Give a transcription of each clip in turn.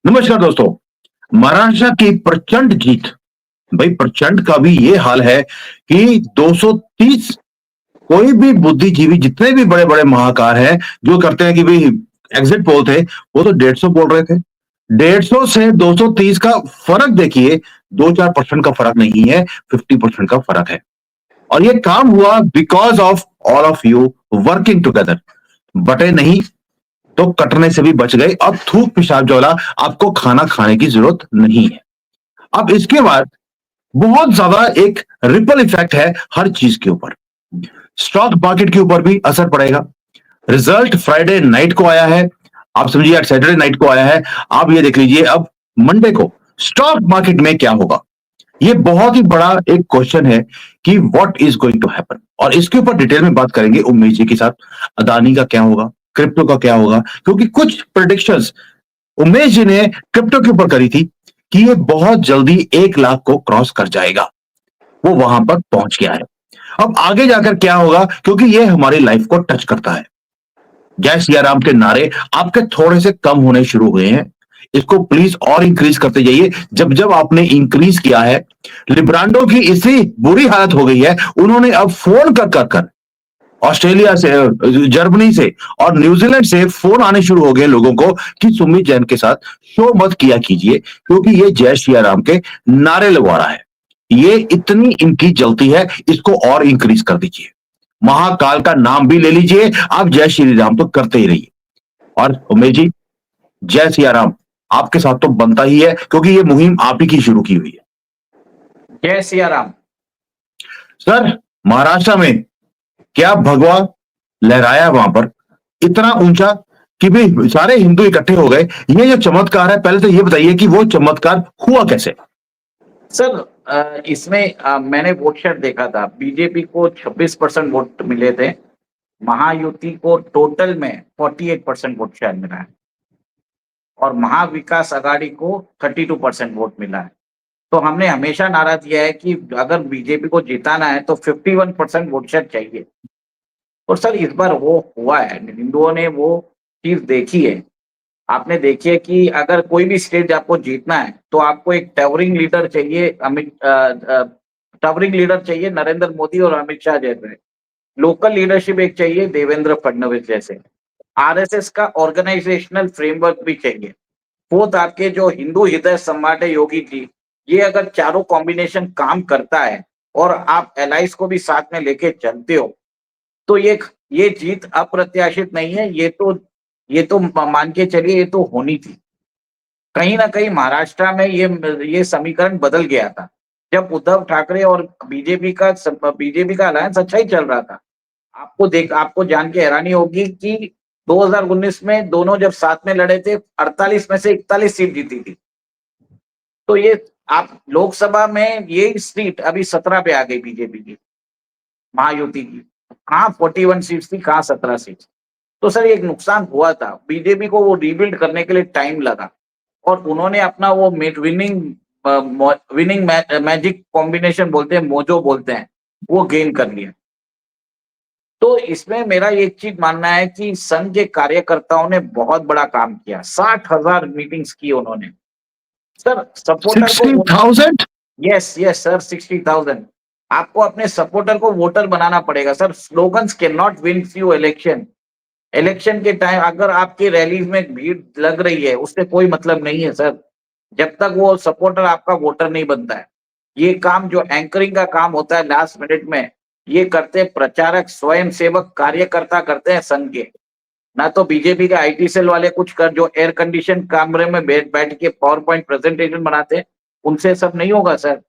नमस्कार दोस्तों। महाराष्ट्र की प्रचंड जीत। भाई प्रचंड का भी ये हाल है कि 230 कोई भी बुद्धिजीवी जितने भी बड़े बड़े महाकार हैं जो करते हैं कि भाई एग्जिट पोल थे वो तो 150 बोल रहे थे। 150 से 230 का फर्क देखिए। 2-4% का फर्क नहीं है, 50% का फर्क है। और ये काम हुआ because of all of you working together. बटे नहीं तो कटने से भी बच गए। अब थूक पेशाब ज्वाला आपको खाना खाने की जरूरत नहीं है। अब इसके बाद बहुत ज्यादा एक रिपल इफेक्ट है हर चीज के ऊपर। स्टॉक मार्केट के ऊपर भी असर पड़ेगा। रिजल्ट फ्राइडे नाइट को आया है। आप समझिए आज सैटरडे नाइट को आया है। आप ये देख लीजिए अब मंडे को स्टॉक मार्केट में क्या होगा। ये बहुत ही बड़ा एक क्वेश्चन है कि what is going to happen, और इसके ऊपर डिटेल में बात करेंगे उमेश जी के साथ। अदानी का क्या होगा, क्रिप्टो का क्या होगा, क्योंकि कुछ प्रेडिक्शंस उमेश जी ने क्रिप्टो के ऊपर करी थी कि ये बहुत जल्दी 1 लाख को क्रॉस कर जाएगा। वो वहां पर पहुंच गया है। अब आगे जाकर क्या होगा, क्योंकि ये हमारी लाइफ को टच करता है। जय सिया राम के नारे आपके थोड़े से कम होने शुरू हुए हैं। इसको प्लीज और इंक्रीज करते जाइए। जब जब आपने इंक्रीज किया है, लिब्रांडो की इसी बुरी हालत हो गई है। उन्होंने अब फोन कर ऑस्ट्रेलिया से, जर्मनी से और न्यूजीलैंड से फोन आने शुरू हो गए लोगों को कि सुमित जैन के साथ शो मत किया कीजिए, क्योंकि ये जय श्री राम के नारे लगवा रहा है। ये इतनी इनकी जलती है, इसको और इंक्रीज कर दीजिए। महाकाल का नाम भी ले लीजिए, आप जय श्री राम तो करते ही रहिए। और उमेश जी, जय सिया राम आपके साथ तो बनता ही है, क्योंकि ये मुहिम आप ही की शुरू की हुई है। जय सिया राम। सर, महाराष्ट्र में क्या भगवा लहराया वहां पर इतना ऊंचा कि भाई सारे हिंदू इकट्ठे हो गए। ये जो चमत्कार है, पहले तो ये बताइए कि वो चमत्कार हुआ कैसे। सर इसमें मैंने वोट शेयर देखा था। बीजेपी को 26% वोट मिले थे। महायुति को टोटल में 48% वोट शेयर मिला है और महाविकास आघाड़ी को 32% वोट मिला है। तो हमने हमेशा नारा दिया है कि अगर बीजेपी को जिताना है तो 51% वोट शेयर चाहिए। और सर इस बार वो हुआ है, हिंदुओं ने वो चीज देखी है। आपने देखिए कि अगर कोई भी स्टेट आपको जीतना है तो आपको एक टॉवरिंग लीडर चाहिए। टॉवरिंग लीडर चाहिए नरेंद्र मोदी और अमित शाह जैसे। लोकल लीडरशिप एक चाहिए देवेंद्र फडणवीस जैसे। आरएसएस का ऑर्गेनाइजेशनल फ्रेमवर्क भी चाहिए। फोर्थ आपके जो हिंदू हृदय सम्राट है योगी जी, ये अगर चारों कॉम्बिनेशन काम करता है और आप एलाइस को भी साथ में लेके चलते हो तो ये जीत अप्रत्याशित नहीं है। ये तो मान के चलिए ये तो होनी थी। कहीं ना कहीं महाराष्ट्र में ये समीकरण बदल गया था जब उद्धव ठाकरे और बीजेपी का अलायंस अच्छा ही चल रहा था। आपको जान के हैरानी होगी कि 2019 में दोनों जब साथ में लड़े थे 48 में से 41 सीट जीती थी। तो ये आप लोकसभा में ये सीट अभी 17 पे आ गई बीजेपी की, महायुति की। कहाँ 41 सीट्स थी, कहाँ 17 सीट्स। तो सर एक नुकसान हुआ था, बीजेपी को वो रीबिल्ड करने के लिए टाइम लगा और उन्होंने अपना वो विनिंग मैजिक कॉम्बिनेशन बोलते हैं, मोजो बोलते हैं, वो गेन कर लिया। तो इसमें मेरा एक चीज मानना है कि संघ के कार्यकर्ताओं ने बहुत बड़ा काम किया। 60,000 मीटिंग्स की उन्होंने। सर सपोर्टर को 60,000। Yes yes sir 60,000। आपको अपने सपोर्टर को वोटर बनाना पड़ेगा sir. Slogans can not win you election. Election के टाइम अगर आपकी रैली में भीड़ लग रही है उससे कोई मतलब नहीं है सर, जब तक वो सपोर्टर आपका वोटर नहीं बनता है। ये काम जो एंकरिंग का काम होता है लास्ट मिनट में, ये करते प्रचारक, स्वयं सेवक, कार्यकर्ता करते हैं संघ के। ना तो बीजेपी के आईटी सेल वाले कुछ कर जो एयर कंडीशन कमरे में बैठ के पावर पॉइंट प्रेजेंटेशन बनाते हैं, उनसे सब नहीं होगा सर।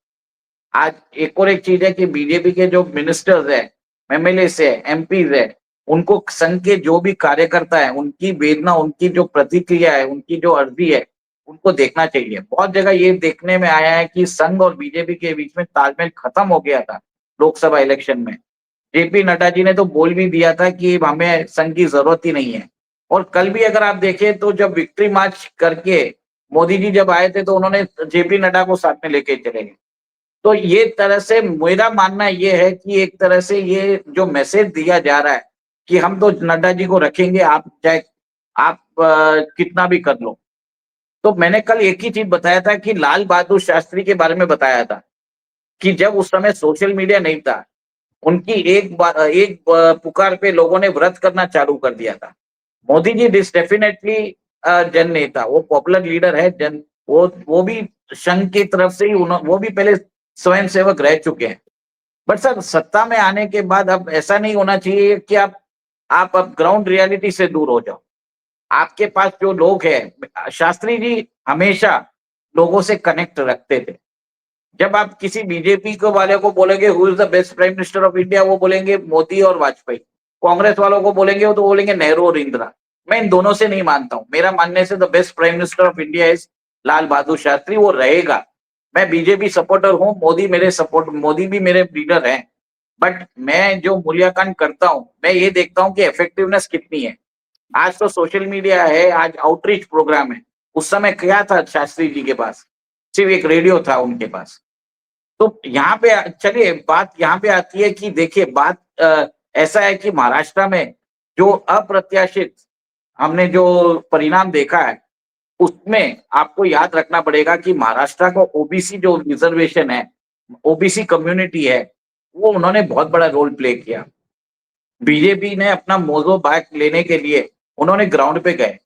आज एक और एक चीज है कि बीजेपी के जो मिनिस्टर्स है, एमएलए है, एमपी है, उनको संघ के जो भी कार्यकर्ता है उनकी वेदना, उनकी जो प्रतिक्रिया है, उनकी जो अर्जी है, उनको देखना चाहिए। बहुत जगह ये देखने में आया है कि संघ और बीजेपी के बीच में तालमेल खत्म हो गया था लोकसभा इलेक्शन में। जेपी नड्डा जी ने तो बोल भी दिया था कि हमें संघ की जरूरत ही नहीं है। और कल भी अगर आप देखें तो जब विक्ट्री मार्च करके मोदी जी जब आए थे तो उन्होंने जेपी नड्डा को साथ में लेके चले गए। तो ये तरह से मेरा मानना ये है कि एक तरह से ये जो मैसेज दिया जा रहा है कि हम तो नड्डा जी को रखेंगे, आप चाहे आप कितना भी कर लो। तो मैंने कल एक ही चीज बताया था कि लाल बहादुर शास्त्री के बारे में बताया था कि जब उस समय सोशल मीडिया नहीं था, उनकी पुकार पे लोगों ने व्रत करना चालू कर दिया था। मोदी जी दिस डेफिनेटली जन नेता, वो पॉपुलर लीडर है, जन वो भी संघ की तरफ से ही वो भी पहले स्वयं सेवक रह चुके हैं। बट सर सत्ता में आने के बाद अब ऐसा नहीं होना चाहिए कि आप अब ग्राउंड रियलिटी से दूर हो जाओ। आपके पास जो लोग हैं, शास्त्री जी हमेशा लोगों से कनेक्ट रखते थे। जब आप किसी बीजेपी को वाले को बोलेंगे who is the best prime minister of India, वो बोलेंगे मोदी और वाजपेयी। कांग्रेस वालों को बोलेंगे वो तो बोलेंगे नेहरू और इंदिरा। मैं इन दोनों से नहीं मानता हूं। मेरा मानने से the best prime minister of India is Lal Bahadur Shastri, वो रहेगा। मैं बीजेपी सपोर्टर हूं, मोदी भी मेरे लीडर हैं। बट मैं जो मूल्यांकन करता हूं, मैं ये देखता हूं कि इफेक्टिवनेस कितनी है। आज तो सोशल मीडिया है, आज आउटरीच प्रोग्राम है। उस समय क्या था शास्त्री जी के पास? सिर्फ एक रेडियो था उनके पास। तो यहाँ पे चलिए बात यहाँ पे आती है कि देखिए बात ऐसा है कि महाराष्ट्र में जो अप्रत्याशित हमने जो परिणाम देखा है, उसमें आपको याद रखना पड़ेगा कि महाराष्ट्र को ओबीसी जो रिजर्वेशन है, ओबीसी कम्युनिटी है, वो उन्होंने बहुत बड़ा रोल प्ले किया। बीजेपी ने अपना मोजो बैक लेने के लिए उन्होंने ग्राउंड पे गए।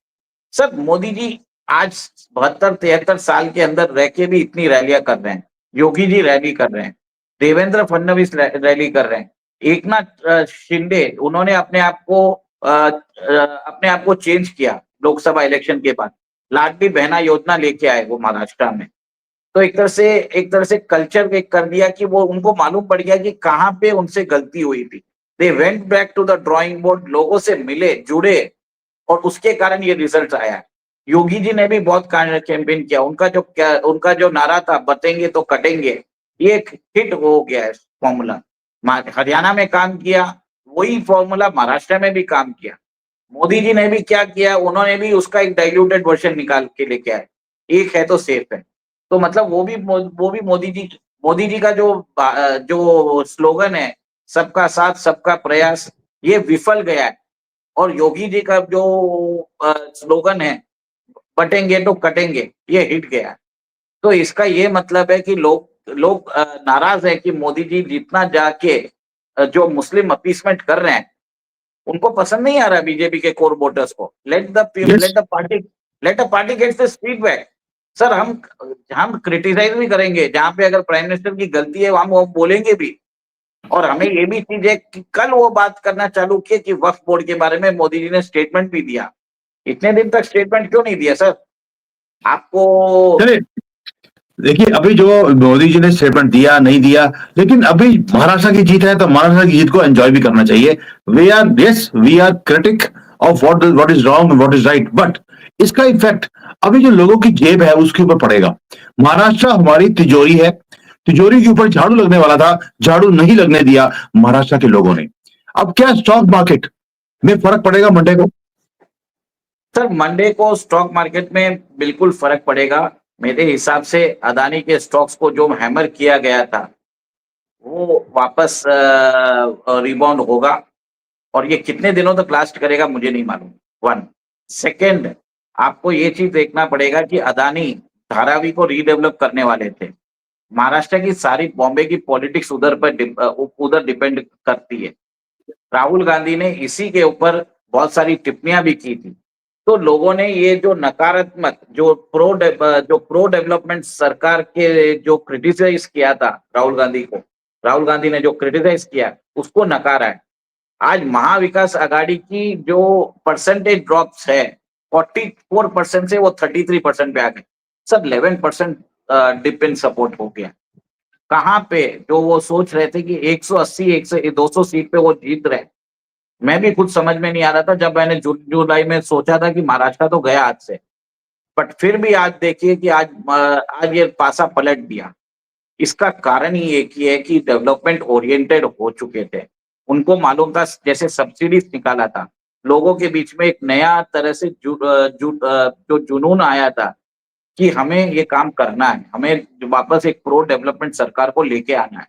सर मोदी जी आज 72-73 साल के अंदर रह के भी इतनी रैलियां कर रहे हैं। योगी जी रैली कर रहे हैं, देवेंद्र फडणवीस रैली कर रहे हैं, एकनाथ शिंदे उन्होंने अपने आप को चेंज किया लोकसभा इलेक्शन के बाद। लाडली बहना योजना लेके आए वो महाराष्ट्र में। तो एक तरह से कल्चर कर दिया कि वो उनको मालूम पड़ गया कि कहाँ पे उनसे गलती हुई थी। They went back to the drawing board, लोगों से मिले, जुड़े, और उसके कारण ये रिजल्ट आया। योगी जी ने भी बहुत कैंपेन किया। उनका जो नारा था बतेंगे तो कटेंगे, ये एक हिट हो गया है फॉर्मूला। हरियाणा में काम किया, वही फॉर्मूला महाराष्ट्र में भी काम किया। मोदी जी ने भी क्या किया, उन्होंने भी उसका एक डाइल्यूटेड वर्जन निकाल के लेके आए। एक है तो सेफ है। तो मतलब वो भी मोदी जी का जो स्लोगन है, सबका साथ सबका प्रयास, ये विफल गया है। और योगी जी का जो स्लोगन है, बटेंगे तो कटेंगे, ये हिट गया है। तो इसका ये मतलब है कि लोग लोग नाराज है कि मोदी जी जितना जाके जो मुस्लिम अपीसमेंट कर रहे हैं, उनको पसंद नहीं आ रहा बीजेपी के कोर वोटर्स को। Yes. Let the party gets this feedback. Sir हम क्रिटिसाइज भी करेंगे, जहां पे अगर प्राइम मिनिस्टर की गलती है हम वो बोलेंगे भी। और हमें ये भी चीज है कि कल वो बात करना चालू किए कि वक्फ बोर्ड के बारे में मोदी जी ने स्टेटमेंट भी दिया। इतने दिन तक स्टेटमेंट क्यों नहीं दिया सर? आपको चलिए, देखिए अभी जो मोदी जी ने स्टेटमेंट दिया नहीं दिया, लेकिन अभी महाराष्ट्र की जीत है तो महाराष्ट्र की जीत को एंजॉय भी करना चाहिए। We are critic of what is wrong, what is right, but इसका इफेक्ट अभी जो लोगों की जेब है उसके ऊपर पड़ेगा। महाराष्ट्र हमारी तिजोरी है, तिजोरी के ऊपर झाड़ू लगने वाला था, झाड़ू नहीं लगने दिया महाराष्ट्र के लोगों ने। अब क्या स्टॉक मार्केट में फर्क पड़ेगा मंडे को? सर मंडे को स्टॉक मार्केट में बिल्कुल फर्क पड़ेगा। मेरे हिसाब से अदानी के स्टॉक्स को जो हैमर किया गया था, वो वापस रिबाउंड होगा। और ये कितने दिनों तक लास्ट करेगा मुझे नहीं मालूम। वन सेकेंड, आपको ये चीज देखना पड़ेगा कि अदानी धारावी को रीडेवलप करने वाले थे। महाराष्ट्र की सारी बॉम्बे की पॉलिटिक्स उधर डिपेंड करती है। राहुल गांधी ने इसी के ऊपर बहुत सारी टिप्पणियां भी की थी। तो लोगों ने ये जो नकारात्मक जो प्रो डेवलपमेंट सरकार के जो क्रिटिसाइज किया था राहुल गांधी ने जो क्रिटिसाइज किया उसको नकारा है। आज महाविकास आघाड़ी की जो परसेंटेज ड्रॉप्स है, 44% से वो 33% पे आ गए। सब 11% डिप इन सपोर्ट हो गया। कहाँ पे जो वो सोच रहे थे कि 180 200 सीट पे वो जीत रहे, मैं भी खुद समझ में नहीं आ रहा था जब मैंने जुलाई में सोचा था कि महाराष्ट्र तो गया आज से। बट फिर भी आज देखिए कि आज ये पासा पलट दिया। इसका कारण ही एक ही है कि डेवलपमेंट ओरिएंटेड हो चुके थे। उनको मालूम था, जैसे सब्सिडीज निकाला था, लोगों के बीच में एक नया तरह से जो जुनून आया था कि हमें ये काम करना है, हमें वापस एक प्रो डेवलपमेंट सरकार को लेके आना है।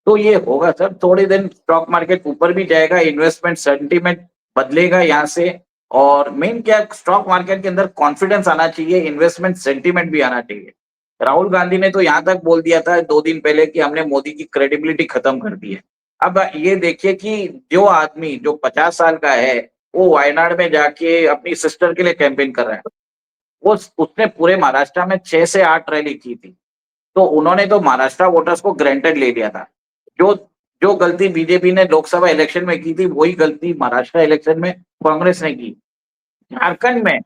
तो ये होगा सर, थोड़े दिन स्टॉक मार्केट ऊपर भी जाएगा, इन्वेस्टमेंट सेंटीमेंट बदलेगा यहाँ से। और मेन क्या स्टॉक मार्केट के अंदर कॉन्फिडेंस आना चाहिए, इन्वेस्टमेंट सेंटीमेंट भी आना चाहिए। राहुल गांधी ने तो यहां तक बोल दिया था 2 दिन पहले कि हमने मोदी की क्रेडिबिलिटी खत्म कर दी है। अब ये देखिए कि जो आदमी जो 50 साल का है वो वायनाड में जाके अपनी सिस्टर के लिए कैंपेन कर रहा है। वो उसने पूरे महाराष्ट्र में 6 से 8 रैली की थी। तो उन्होंने तो महाराष्ट्र वोटर्स को ग्रांटेड ले लिया था। जो जो गलती बीजेपी ने लोकसभा इलेक्शन में की थी वही गलती महाराष्ट्र इलेक्शन में कांग्रेस ने की। झारखंड में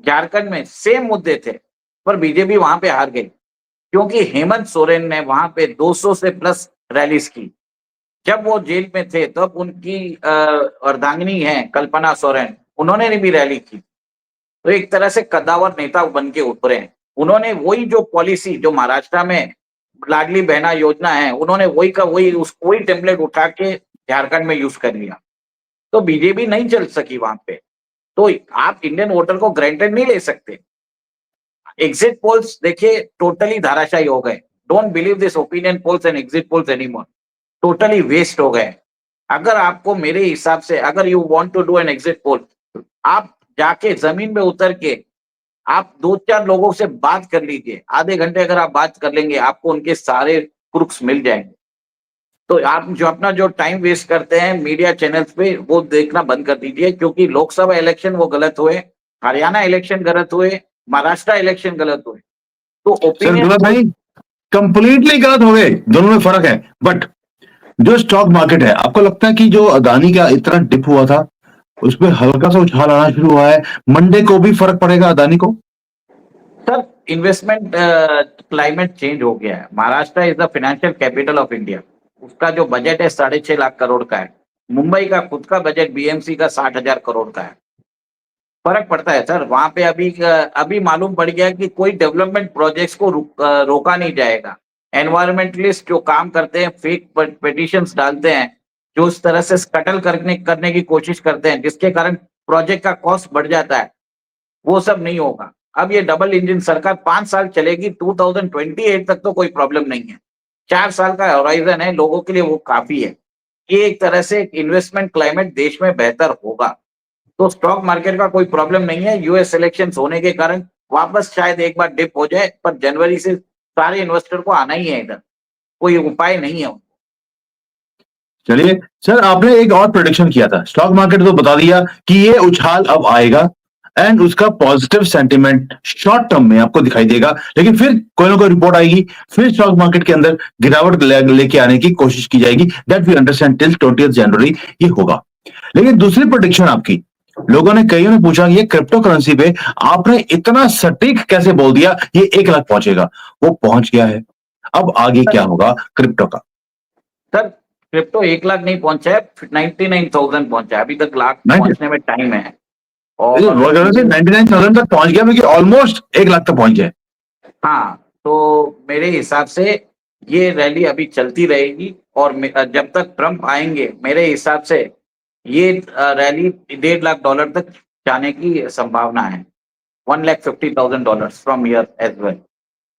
झारखंड में सेम मुद्दे थे, पर बीजेपी वहां पे हार गई क्योंकि हेमंत सोरेन ने वहां पे 200 से प्लस रैलीज की। जब वो जेल में थे तब उनकी अर्धांगिनी है कल्पना सोरेन, उन्होंने भी रैली की। तो एक तरह से कद्दावर नेता बन के उभरे हैं। उन्होंने वही जो पॉलिसी जो महाराष्ट्र में लाडली बहना योजना है, उन्होंने वही का वही वही टेम्पलेट उठा के झारखंड में यूज कर लिया। तो बीजेपी नहीं चल सकी वहां पे। तो आप इंडियन वोटर को ग्रांटेड नहीं ले सकते। एग्जिट पोल्स देखिए टोटली धाराशायी हो गए। Don't believe this opinion polls and exit polls anymore. Totally waste हो गए। अगर आपको मेरे हिसाब से अगर you want to do an exit poll, आप जाके जमीन पे उतर के आप 2-4 लोगों से बात कर लीजिए। आधे घंटे अगर आप बात कर लेंगे आपको उनके सारे क्रुक्स मिल जाएंगे। तो आप जो अपना जो टाइम वेस्ट करते हैं मीडिया चैनल्स पे वो देखना बंद कर दीजिए, क्योंकि लोकसभा इलेक्शन वो गलत हुए, हरियाणा इलेक्शन गलत हुए, महाराष्ट्र इलेक्शन गलत हुए। तो सर ओपिनियन गलत पोल नहीं, कंप्लीटली गलत हो गए, दोनों में फर्क है। बट जो स्टॉक मार्केट है, आपको लगता है कि जो अदानी का इतना डिप हुआ था उसमें हल्का सा उछाल आना शुरू हुआ है, मंडे को भी फर्क पड़ेगा अदानी को? सर इन्वेस्टमेंट क्लाइमेट चेंज हो गया है। Maharashtra is the financial capital of India. उसका जो बजट है 6.5 लाख करोड़ का है। मुंबई का खुद का बजट बीएमसी का 60,000 करोड़ का है। फर्क पड़ता है सर वहां पे। अभी मालूम पड़ गया कि कोई डेवलपमेंट प्रोजेक्ट्स को रोका नहीं जाएगा। एनवायरमेंटलिस्ट जो काम करते हैं फेक पिटिशंस डालते हैं, जो इस तरह से स्कटल करने की कोशिश करते हैं जिसके कारण प्रोजेक्ट का कॉस्ट बढ़ जाता है, वो सब नहीं होगा। अब ये डबल इंजन सरकार 5 साल चलेगी। 2028 तक तो कोई प्रॉब्लम नहीं है। 4 साल का होराइजन है, लोगों के लिए वो काफी है। ये एक तरह से इन्वेस्टमेंट क्लाइमेट देश में बेहतर होगा। तो स्टॉक मार्केट का कोई प्रॉब्लम नहीं है। यूएस इलेक्शंस होने के कारण वापस शायद एक बार डिप हो जाए, पर जनवरी से सारे इन्वेस्टर को आना ही है इधर। कोई उपाय नहीं है। चलिए सर, आपने एक और प्रेडिक्शन किया था, स्टॉक मार्केट तो बता दिया कि ये उछाल अब आएगा एंड उसका पॉजिटिव सेंटीमेंट शॉर्ट टर्म में आपको दिखाई देगा, लेकिन फिर कोई ना कोई रिपोर्ट आएगी, फिर स्टॉक मार्केट के अंदर गिरावट लेके आने की कोशिश की जाएगी। दैट वी अंडरस्टैंड टिल 20 जनवरी ये होगा। लेकिन दूसरी प्रेडिक्शन आपकी, लोगों ने कईयों ने पूछा ये क्रिप्टो करेंसी पे आपने इतना सटीक कैसे बोल दिया ये 1 लाख पहुंचेगा? वो पहुंच गया है। अब आगे क्या होगा क्रिप्टो का? सर क्रिप्टो 1 लाख नहीं पहुंचा है, 99,000 पहुंचा है। अभी तक लाख पहुंचने में टाइम है। और 99,000 तक पहुंच गया, क्योंकि ऑलमोस्ट 1 लाख तक पहुंच गया। हाँ, तो मेरे हिसाब से ये रैली अभी चलती रहेगी। और जब तक ट्रम्प आएंगे मेरे हिसाब से ये रैली $1.5 लाख तक जाने की संभावना है। $1,50,000 फ्रॉम ईयर एज वेल।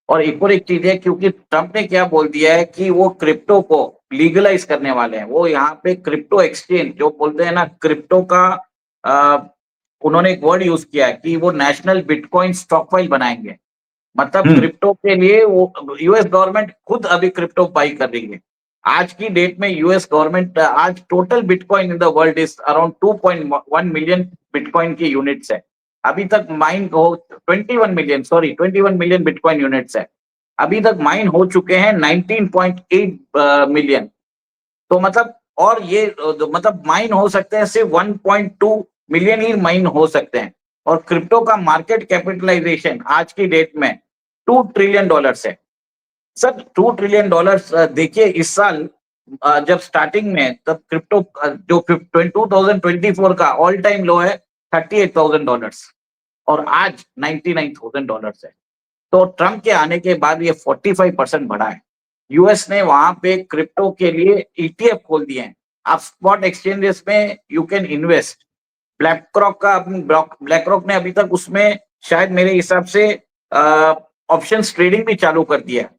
और एक और एक चीज है, क्योंकि ट्रम्प ने क्या बोल दिया है कि वो क्रिप्टो को लीगलाइज करने वाले हैं। वो यहाँ पे क्रिप्टो एक्सचेंज जो बोलते हैं ना, क्रिप्टो का आ, उन्होंने एक वर्ड यूज किया है कि वो नेशनल बिटकॉइन स्टॉक फाइल बनाएंगे। मतलब क्रिप्टो के लिए वो यूएस गवर्नमेंट खुद अभी क्रिप्टो बाई कर रही है। आज की डेट में यूएस गवर्नमेंट आज total bitcoin in the world is around 2.1 million bitcoin की यूनिट्स है। अभी तक माइन हो 21 मिलियन बिटकॉइन यूनिट्स है। अभी तक माइन हो चुके हैं 19.8 मिलियन। तो मतलब और ये मतलब माइन हो सकते हैं सिर्फ 1.2 मिलियन ही माइन हो सकते हैं। और क्रिप्टो का मार्केट कैपिटलाइजेशन आज की डेट में $2 ट्रिलियन है। सर $2 ट्रिलियन देखिए इस साल जब स्टार्टिंग में तब क्रिप्टो जो 2024 का ऑल टाइम लो है $38,000 और आज $99,000 है। तो ट्रम्प के आने के बाद ये 45% बढ़ा है। यूएस ने वहां पे क्रिप्टो के लिए ईटीएफ खोल दिए हैं। आप स्पॉट एक्सचेंजेस में you can invest. Black rock ने अभी तक उसमें शायद मेरे हिसाब से ऑप्शंस ट्रेडिंग भी चालू कर दिया है।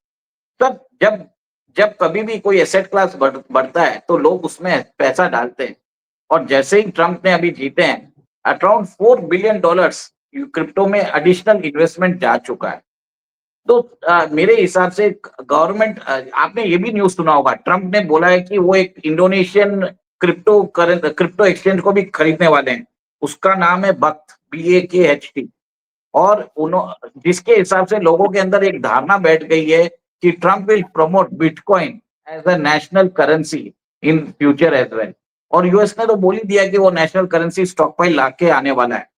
तब जब जब कभी भी कोई एसेट क्लास बढ़ता है तो लोग उसमें पैसा डालते हैं। और जैसे ही ट्रंप ने अभी जीते हैं, अराउंड $4 बिलियन क्रिप्टो में एडिशनल इन्वेस्टमेंट जा चुका है। तो मेरे हिसाब से गवर्नमेंट, आपने ये भी न्यूज़ सुना होगा, ट्रंप ने बोला है कि वो एक इंडोनेशियन क्रिप्टो एक्सचेंज को भी खरीदने वाले हैं। उसका नाम है बक्त, BAKHT। और जिसके हिसाब से लोगों के अंदर एक धारणा बैठ गई है कि Trump will promote bitcoin as a national currency in future as well. और यूएस ने तो बोल ही दिया कि वो नेशनल करेंसी स्टॉक पाइल लाके आने वाला है।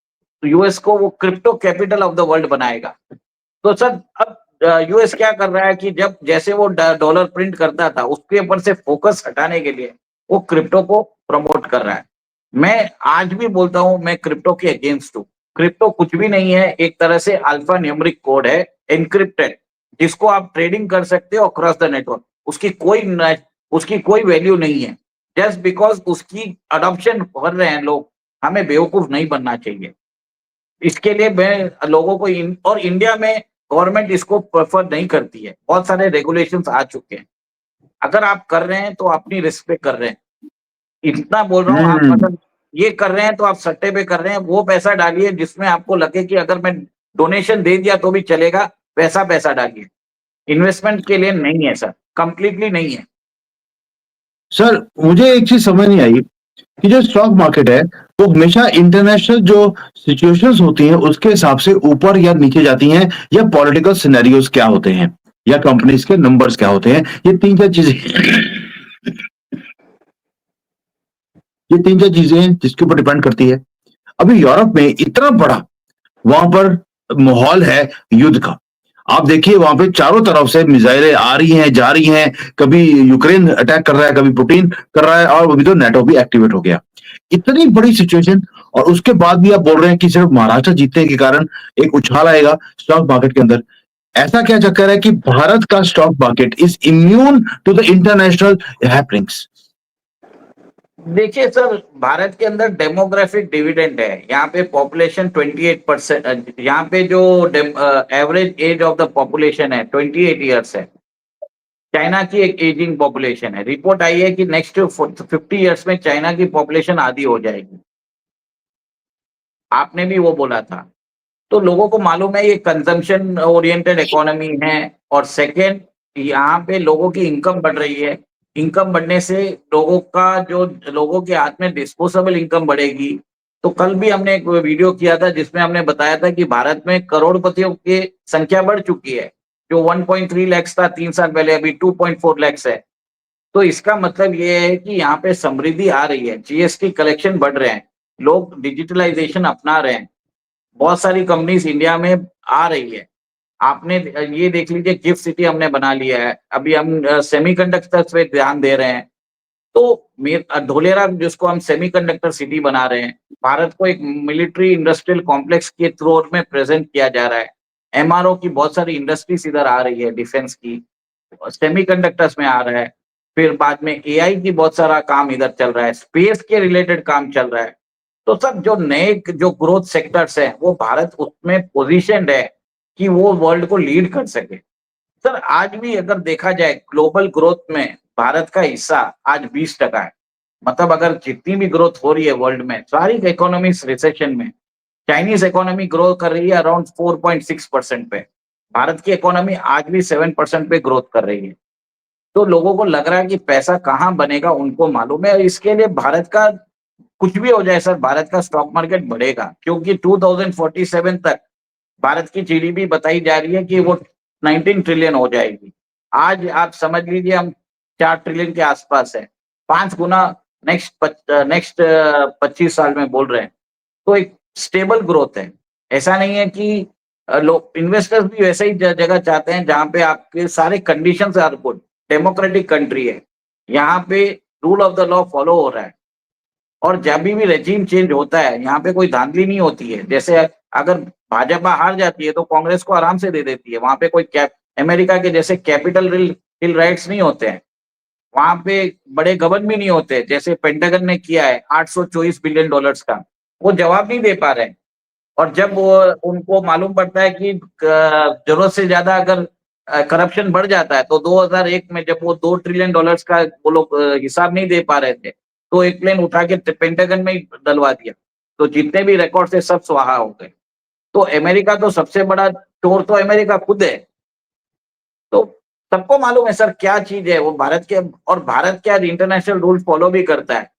तो यूएस को वो crypto capital of the world बनाएगा। तो सर अब यूएस क्या कर रहा है कि जब जैसे वो डॉलर प्रिंट करता था, उसके ऊपर से फोकस हटाने के लिए वो क्रिप्टो को प्रमोट कर रहा है। मैं आज भी बोलता हूं, मैं क्रिप्टो के अगेंस्ट हूं। क्रिप्टो कुछ भी नहीं है, एक तरह से अल्फा न्यूमेरिक कोड है, एनक्रिप्टेड, जिसको आप ट्रेडिंग कर सकते हो अक्रॉस द नेटवर्क। उसकी कोई वैल्यू नहीं है। जस्ट बिकॉज उसकी अडॉप्शन कर रहे हैं लोग, हमें बेवकूफ नहीं बनना चाहिए। इसके लिए मैं लोगों को और इंडिया में गवर्नमेंट इसको प्रेफर नहीं करती है। बहुत सारे रेगुलेशंस आ चुके हैं। अगर आप कर रहे हैं तो अपनी रिस्क पे कर रहे हैं। इतना बोल रहा हूँ, आप हम्म। अगर ये कर रहे हैं तो आप सट्टे पे कर रहे हैं। वो पैसा डालिए जिसमें आपको लगे कि अगर मैं डोनेशन दे दिया तो भी चलेगा, वैसा पैसा डालिए। इन्वेस्टमेंट के लिए नहीं है सर, कंप्लीटली नहीं है। सर मुझे एक चीज समझ नहीं आई कि जो स्टॉक मार्केट है वो हमेशा इंटरनेशनल जो सिचुएशंस होती हैं उसके हिसाब से ऊपर या नीचे जाती हैं, या पॉलिटिकल सिनेरियोज क्या होते हैं, या कंपनीज के नंबर्स क्या होते हैं, ये तीन चार चीजें हैं जिसके ऊपर डिपेंड करती है। अभी यूरोप में इतना बड़ा वहां पर माहौल है युद्ध का। आप देखिए वहां पे चारों तरफ से मिसाइलें आ रही हैं, जा रही हैं। कभी यूक्रेन अटैक कर रहा है, कभी पुतिन कर रहा है, और अभी तो नेटो भी एक्टिवेट हो गया। इतनी बड़ी सिचुएशन, और उसके बाद भी आप बोल रहे हैं कि सिर्फ महाराष्ट्र जीतने के कारण एक उछाल आएगा स्टॉक मार्केट के अंदर। ऐसा क्या चक्कर है कि भारत का stock market is immune to the international happenings? देखिए सर, भारत के अंदर डेमोग्राफिक डिविडेंड है। यहाँ पे पॉपुलेशन 28%, यहाँ पे जो average age of the population है 28 ईयर्स है। चाइना की एक एजिंग पॉपुलेशन है। रिपोर्ट आई है कि नेक्स्ट 50 ईयर्स में चाइना की पॉपुलेशन आधी हो जाएगी। आपने भी वो बोला था। तो लोगों को मालूम है ये कंजम्पशन ओरिएंटेड इकोनॉमी है। और सेकेंड, यहाँ पे लोगों की इनकम बढ़ रही है। इनकम बढ़ने से लोगों के हाथ में डिस्पोजेबल इनकम बढ़ेगी। तो कल भी हमने एक वीडियो किया था जिसमें हमने बताया था कि भारत में करोड़पतियों की संख्या बढ़ चुकी है। जो 1.3 लाख था 3 साल पहले, अभी 2.4 लाख है। तो इसका मतलब ये है कि यहाँ पे समृद्धि आ रही है, जीएसटी कलेक्शन बढ़ रहे हैं, लोग डिजिटलाइजेशन अपना रहे हैं, बहुत सारी कंपनीज इंडिया में आ रही है। आपने ये देख लीजिए, गिफ्ट सिटी हमने बना लिया है। अभी हम सेमीकंडक्टर्स पे ध्यान दे रहे हैं। तो धोलेरा जिसको हम सेमीकंडक्टर सिटी बना रहे हैं, भारत को एक मिलिट्री इंडस्ट्रियल कॉम्प्लेक्स के थ्रू में प्रेजेंट किया जा रहा है। एमआरओ की बहुत सारी इंडस्ट्रीज इधर आ रही है, डिफेंस की, सेमीकंडक्टर्स में आ रहा है। फिर बाद में एआई की बहुत सारा काम इधर चल रहा है, स्पेस के रिलेटेड काम चल रहा है। तो सर जो नए जो ग्रोथ सेक्टर्स हैं वो भारत उसमें पोजीशनड है कि वो वर्ल्ड को लीड कर सके। सर आज भी अगर देखा जाए ग्लोबल ग्रोथ में भारत का हिस्सा आज 20% है। मतलब अगर जितनी भी ग्रोथ हो रही है वर्ल्ड में, सारी इकोनॉमीज रिसेशन में, चाइनीज इकोनॉमी ग्रो कर रही है अराउंड 4.6% पे। भारत की इकोनॉमी आज भी 7% पे ग्रोथ कर रही है। तो लोगों को लग रहा है कि पैसा कहाँ बनेगा, उनको मालूम है। और इसके लिए भारत का कुछ भी हो जाए सर, भारत का स्टॉक मार्केट बढ़ेगा, क्योंकि 2047 तक भारत की जीडीपी बताई जा रही है कि वो 19 ट्रिलियन हो जाएगी। आज आप समझ लीजिए हम 4 ट्रिलियन के आसपास है। 5 गुना नेक्स्ट 25 साल में बोल रहे हैं। तो एक स्टेबल ग्रोथ है। ऐसा नहीं है कि लोग इन्वेस्टर्स भी वैसे ही जगह चाहते हैं जहां पे आपके सारे conditions are good. Democratic country है, यहाँ पे rule of the law follow हो रहा है। और जब भी रेजिम चेंज होता है, यहाँ पे कोई धांधली नहीं होती है। जैसे अगर भाजपा हार जाती है तो कांग्रेस को आराम से दे देती है। वहां पे कोई अमेरिका के जैसे कैपिटल हिल राइट्स नहीं होते हैं। वहां पे बड़े गबन भी नहीं होते, जैसे पेंटागन ने किया है $824 बिलियन का। वो जवाब नहीं दे पा रहे हैं। और जब वो उनको मालूम पड़ता है कि जरूरत से ज्यादा अगर करप्शन बढ़ जाता है, तो 2001 में जब वो $2 ट्रिलियन का वो लोग हिसाब नहीं दे पा रहे थे, तो एक प्लेन उठा के पेंटागन में ही डलवा दिया, तो जितने भी रिकॉर्ड थे सब स्वाहा हो गए। तो अमेरिका तो सबसे बड़ा चोर तो अमेरिका खुद है। तो सबको मालूम है सर क्या चीज है वो, भारत के, और भारत क्या इंटरनेशनल रूल फॉलो भी करता है,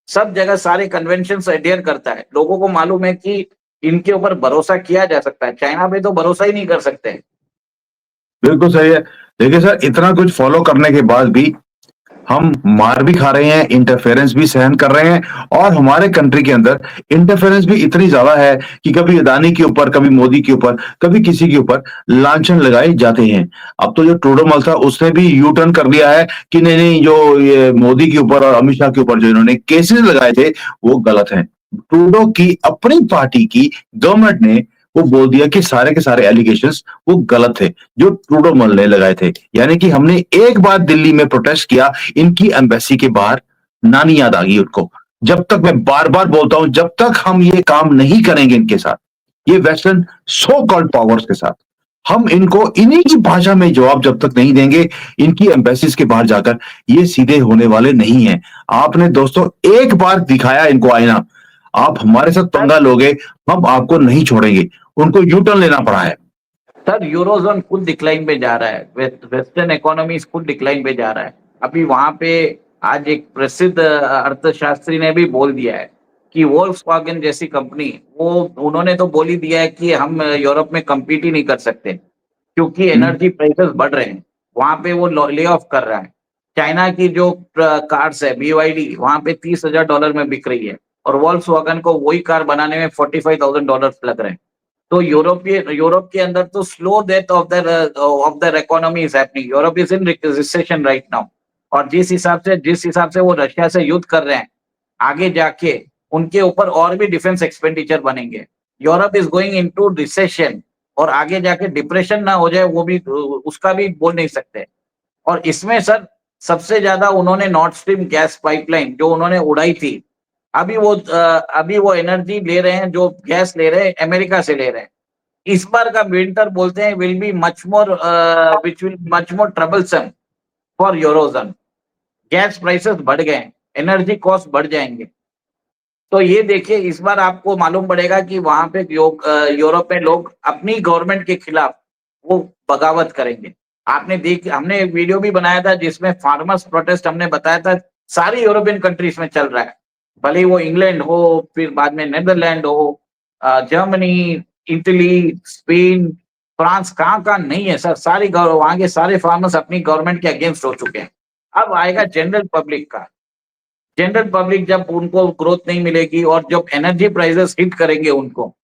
सब जगह सारे कन्वेंशन एडहेयर करता है। लोगों को मालूम है कि इनके ऊपर भरोसा किया जा सकता है, चाइना पे तो भरोसा ही नहीं कर सकते। बिल्कुल सही है। देखिए सर, इतना कुछ फॉलो करने के बाद भी हम मार भी खा रहे हैं, इंटरफेरेंस भी सहन कर रहे हैं, और हमारे कंट्री के अंदर इंटरफेरेंस भी इतनी ज्यादा है कि कभी अदानी के ऊपर, कभी मोदी के ऊपर, कभी किसी के ऊपर लांछन लगाए जाते हैं। अब तो जो ट्रूडो था उसने भी यू टर्न कर लिया है कि नहीं नहीं, जो ये मोदी के ऊपर और अमित शाह के ऊपर जो इन्होंने केसेस लगाए थे वो गलत है। ट्रूडो की अपनी पार्टी की गवर्नमेंट ने वो बोल दिया कि सारे के सारे एलिगेशंस वो गलत थे जो ट्रूडो मल ने लगाए थे। यानी कि हमने एक बार दिल्ली में प्रोटेस्ट किया इनकी एम्बेसी के बाहर, नानी याद आ गई उनको। जब तक, मैं बार बार बोलता हूं, जब तक हम ये काम नहीं करेंगे इनके साथ, ये वेस्टर्न सो कॉल्ड पावर्स के साथ, हम इनको इन्हीं की भाषा में जवाब जब तक नहीं देंगे, इनकी एम्बेसीज के बाहर जाकर, ये सीधे होने वाले नहीं है। आपने दोस्तों एक बार दिखाया इनको आईना, आप हमारे साथ पंगा लोगे, हम आपको नहीं छोड़ेंगे। उनको यू टर्न लेना पड़ा है। सर यूरोजोन खुद डिक्लाइन पे जा रहा है, वेस्टर्न इकोनॉमी खुद डिक्लाइन पे जा रहा है। अभी वहां पे आज एक प्रसिद्ध अर्थशास्त्री ने भी बोल दिया है कि वोल्क्सवैगन जैसी कंपनी, वो उन्होंने तो बोल ही दिया है कि हम यूरोप में compete ही नहीं कर सकते क्योंकि एनर्जी प्राइसेस बढ़ रहे हैं। वहां पे वो ले ऑफ कर रहा है। चाइना की जो कार्स है BYD, वहां पे $30,000 में बिक रही है, और वोल्क्सवैगन को वही कार बनाने में $45,000 लग रहे हैं। तो यूरोप के अंदर तो slow death of their economy is happening. Europe is in recession right now. और जिस हिसाब से वो रशिया से युद्ध कर रहे हैं, आगे जाके उनके ऊपर और भी डिफेंस एक्सपेंडिचर बनेंगे। Europe is going into recession, और आगे जाके डिप्रेशन ना हो जाए वो भी, उसका भी बोल नहीं सकते। और इसमें सर सबसे ज्यादा उन्होंने नॉर्थ स्ट्रीम गैस पाइपलाइन जो उन्होंने उड़ाई थी, अभी वो एनर्जी ले रहे हैं, जो गैस ले रहे हैं अमेरिका से ले रहे हैं। इस बार का विंटर बोलते हैं will be much more which will much more troublesome for eurozone. Gas prices बढ़ गए, एनर्जी कॉस्ट बढ़ जाएंगे। तो ये देखिए इस बार आपको मालूम पड़ेगा कि वहां पे यूरोप में लोग अपनी गवर्नमेंट के खिलाफ वो बगावत करेंगे। हमने एक वीडियो भी बनाया था जिसमें फार्मर्स प्रोटेस्ट हमने बताया था, सारी यूरोपियन कंट्रीज में चल रहा है, भले ही वो इंग्लैंड हो, फिर बाद में नेदरलैंड हो, जर्मनी, इटली, स्पेन, फ्रांस, कहाँ नहीं है सर, वहां के सारे फार्मर्स अपनी गवर्नमेंट के अगेंस्ट हो चुके हैं। अब आएगा जनरल पब्लिक का। जनरल पब्लिक जब उनको ग्रोथ नहीं मिलेगी और जब एनर्जी प्राइसेस हिट करेंगे उनको,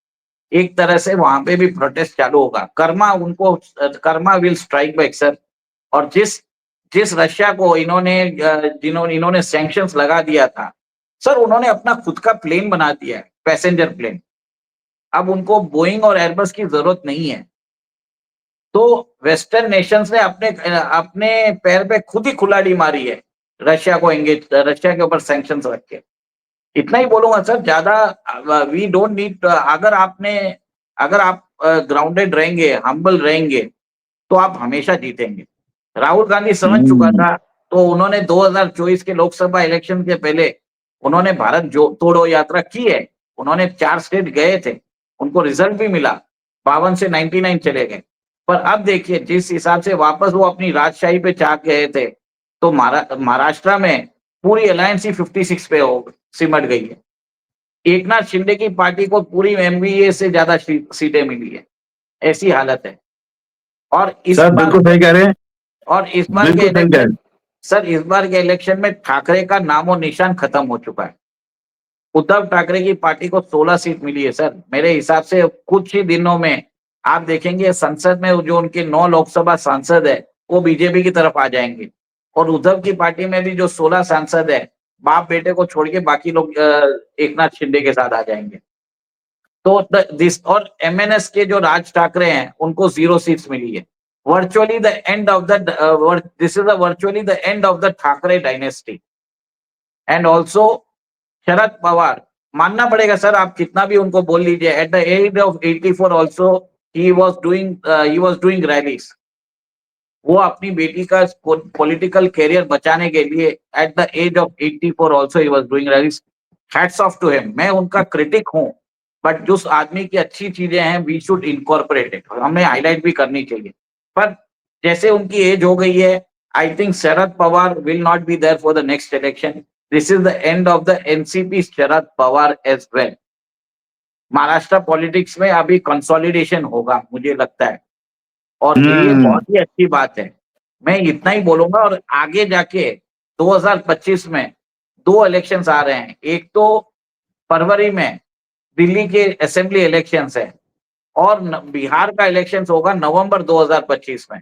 एक तरह से वहां पे भी प्रोटेस्ट चालू होगा। Karma will strike back sir. और जिस जिस रशिया को इन्होंने सैंक्शंस लगा दिया था सर, उन्होंने अपना खुद का प्लेन बना दिया है, पैसेंजर प्लेन। अब उनको बोइंग और एयरबस की जरूरत नहीं है। तो वेस्टर्न नेशंस ने अपने अपने पैर पे खुद ही कुल्हाड़ी मारी है, रशिया के ऊपर सैंक्शंस रख के। इतना ही बोलूंगा सर, ज्यादा वी डोंट नीड। अगर आप ग्राउंडेड रहेंगे, हम्बल रहेंगे, तो आप हमेशा जीतेंगे। राहुल गांधी समझ चुका था, तो उन्होंने 2024 के लोकसभा इलेक्शन के पहले उन्होंने भारत जो तोड़ो यात्रा की है। उन्होंने 4 स्टेट गए थे, उनको रिजल्ट भी मिला, 52 से 99 चले गए। पर अब देखिए जिस हिसाब से वापस वो अपनी राजशाही पे चाह गए थे, तो महाराष्ट्र में पूरी अलायंस ही 56 पे हो सिमट गई है। एकनाथ शिंदे की पार्टी को पूरी एमबीए से ज्यादा सीटें मिली है, ऐसी हालत है। और इस सर बार बिल्कुल सही कह रहे हैं, और इस बार के बिल्कुल सही कह रहे इलेक्शन हैं। सर इस बार के इलेक्शन में ठाकरे का नामो निशान खत्म हो चुका है। उद्धव ठाकरे की पार्टी को 16 सीट मिली है सर। मेरे हिसाब से कुछ ही दिनों में आप देखेंगे संसद में जो उनके 9 लोकसभा सांसद है वो बीजेपी की तरफ आ जाएंगे, और उद्धव की पार्टी में भी जो 16 सांसद है, बाप बेटे को छोड़ के बाकी लोग एकनाथ शिंदे के साथ आ जाएंगे। तो दिस और एमएनएस के जो राज ठाकरे हैं उनको 0 सीट्स मिली है। Virtually the end of the this is virtually the end of the Thackeray dynasty. And also Sharad Pawar, मानना पड़ेगा सर, आप कितना भी उनको बोल लीजिए, at the age of 84 also he was doing rallies. वो अपनी बेटी का पॉलिटिकल करियर बचाने के लिए at the age of 84 also he was doing rallies. Hats off to him. मैं उनका क्रिटिक हूं, बट जो आदमी की अच्छी चीजें हैं वी शुड इनकॉर्पोरेट इट, हमें हाईलाइट भी करनी चाहिए। पर जैसे उनकी एज हो गई है, I think Sharad Pawar will not be there for the next election. This is the end of the NCP Sharad Pawar as well. Maharashtra politics में अभी कंसोलिडेशन होगा मुझे लगता है, और ये हम्म। बहुत ही अच्छी बात है। मैं इतना ही बोलूंगा, और आगे जाके 2025 में 2 इलेक्शंस आ रहे हैं। एक तो फरवरी में दिल्ली के असेंबली इलेक्शंस है, और बिहार का इलेक्शंस होगा नवंबर 2025 में।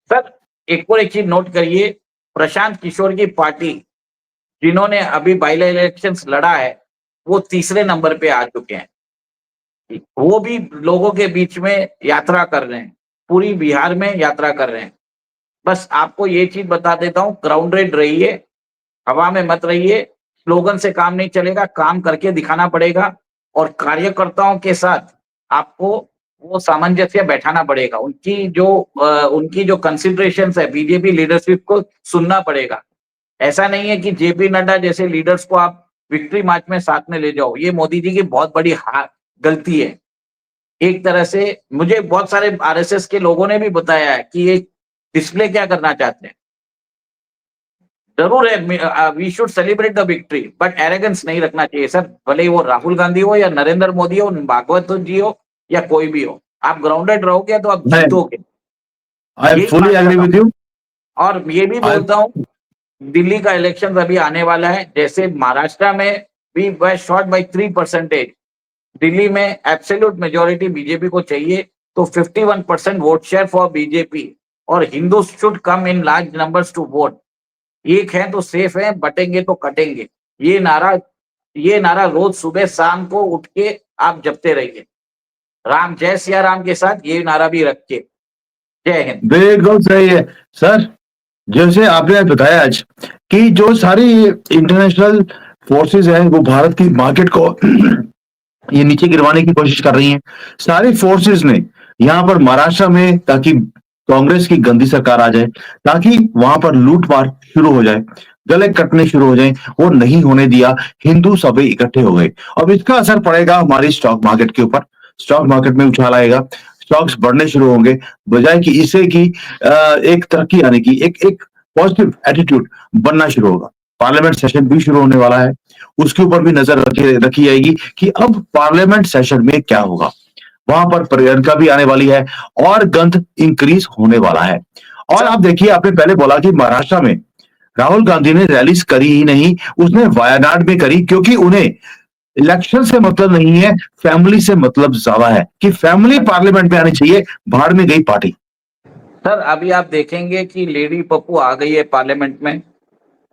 सर, एक और एक चीज नोट करिए, प्रशांत किशोर की पार्टी जिन्होंने अभी बाई इलेक्शंस लड़ा है, वो तीसरे नंबर पे आ चुके हैं। वो भी लोगों के बीच में यात्रा कर रहे हैं, पूरी बिहार में यात्रा कर रहे हैं। बस आपको ये चीज बता देता हूँ, ग्राउंडेड रहिए, हवा में मत रहिए। स्लोगन से काम नहीं चलेगा, काम करके दिखाना पड़ेगा, और कार्यकर्ताओं के साथ आपको वो सामंजस्य बैठाना पड़ेगा। उनकी जो कंसिडरेशंस है, बीजेपी लीडरशिप को सुनना पड़ेगा। ऐसा नहीं है कि जेपी नड्डा जैसे लीडर्स को आप विक्ट्री मार्च में साथ में ले जाओ, ये मोदी जी की बहुत बड़ी गलती है। एक तरह से मुझे बहुत सारे आरएसएस के लोगों ने भी बताया है कि ये डिस्प्ले क्या करना चाहते हैं। जरूर है, we should celebrate the victory, but arrogance नहीं रखना चाहिए सर। भले ही वो राहुल गांधी हो या नरेंद्र मोदी हो, भागवत जी हो या कोई भी हो, आप ग्राउंडेड रहोगे तो आप मैं जीतोगे। आई यही फुली बात एग्री कर रहा विद हूँ। यू। और ये भी आई बोलता हूँ, दिल्ली का इलेक्शन अभी आने वाला है, जैसे महाराष्ट्र में भी वे शॉर्ट बाई 3%, दिल्ली में एब्सोल्यूट मेजोरिटी बीजेपी को चाहिए। तो 51% वोट शेयर फॉर बीजेपी, और Hindu should come in large numbers to vote. एक है तो सेफ है, बटेंगे तो कटेंगे। ये नारा रोज सुबह शाम को उठ के आप जपते रहिए। राम जय सिया राम के साथ ये नारा भी रख के। जय हिंद। बिल्कुल सही है सर। जैसे आपने बताया आज कि जो सारी इंटरनेशनल फोर्सेस हैं वो भारत की मार्केट को ये नीचे गिरवाने की कोशिश कर रही हैं। सारी फोर्सेस ने यहाँ पर महाराष्ट्र में, ताकि कांग्रेस की गंदी सरकार आ जाए, ताकि वहां पर लूटमार शुरू हो जाए, गले कटने शुरू हो जाए, वो नहीं होने दिया। हिंदू सभी इकट्ठे हो गए। अब इसका असर पड़ेगा हमारी स्टॉक मार्केट के ऊपर। स्टॉक मार्केट में उछाल आएगा, स्टॉक्स बढ़ने शुरू होंगे, बजाय कि इससे कि एक तरक्की आने की, एक एक पॉजिटिव एटीट्यूड बनना शुरू होगा। पार्लियामेंट सेशन भी शुरू होने वाला है, उसके ऊपर भी नजर रखी जाएगी कि अब पार्लियामेंट सेशन में क्या होगा। वहां पर प्रियंका भी आने वाली है, और गंध इंक्रीज होने वाला है। और आप देखिए, आपने पहले बोला कि महाराष्ट्र में राहुल गांधी ने रैलीज करी ही नहीं, उसने वायनाड में करी, क्योंकि उन्हें इलेक्शन से मतलब नहीं है, फैमिली से मतलब ज्यादा है कि फैमिली पार्लियामेंट में आनी चाहिए। भाड़ में गई पार्टी। सर, अभी आप देखेंगे कि लेडी पप्पू आ गई है पार्लियामेंट में,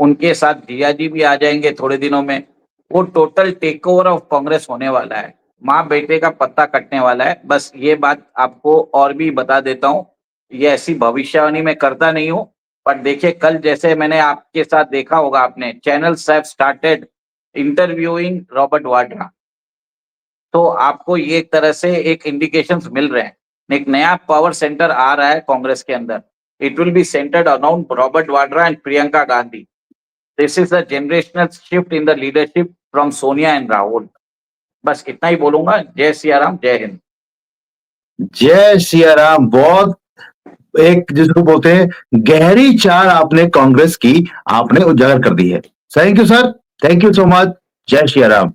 उनके साथ जिया जी भी आ जाएंगे थोड़े दिनों में। वो total take over of Congress होने वाला है, माँ बेटे का पत्ता कटने वाला है। बस ये बात आपको और भी बता देता हूँ, ये ऐसी भविष्यवाणी मैं करता नहीं हूँ, पर देखिए कल जैसे मैंने आपके साथ देखा होगा, आपने channels have started interviewing Robert Vadra, तो आपको ये एक तरह से एक इंडिकेशंस मिल रहे हैं। एक नया पावर सेंटर आ रहा है कांग्रेस के अंदर। It will be centred around Robert Vadra and Priyanka Gandhi. This is a generational shift in the leadership from Sonia and Rahul. बस इतना ही बोलूंगा। जय सिया राम, जय हिंद। जय सिया राम। बहुत एक जिसको बोलते हैं गहरी चार आपने कांग्रेस की आपने उजागर कर दी है। Thank you sir, thank you so much. जय श्री राम।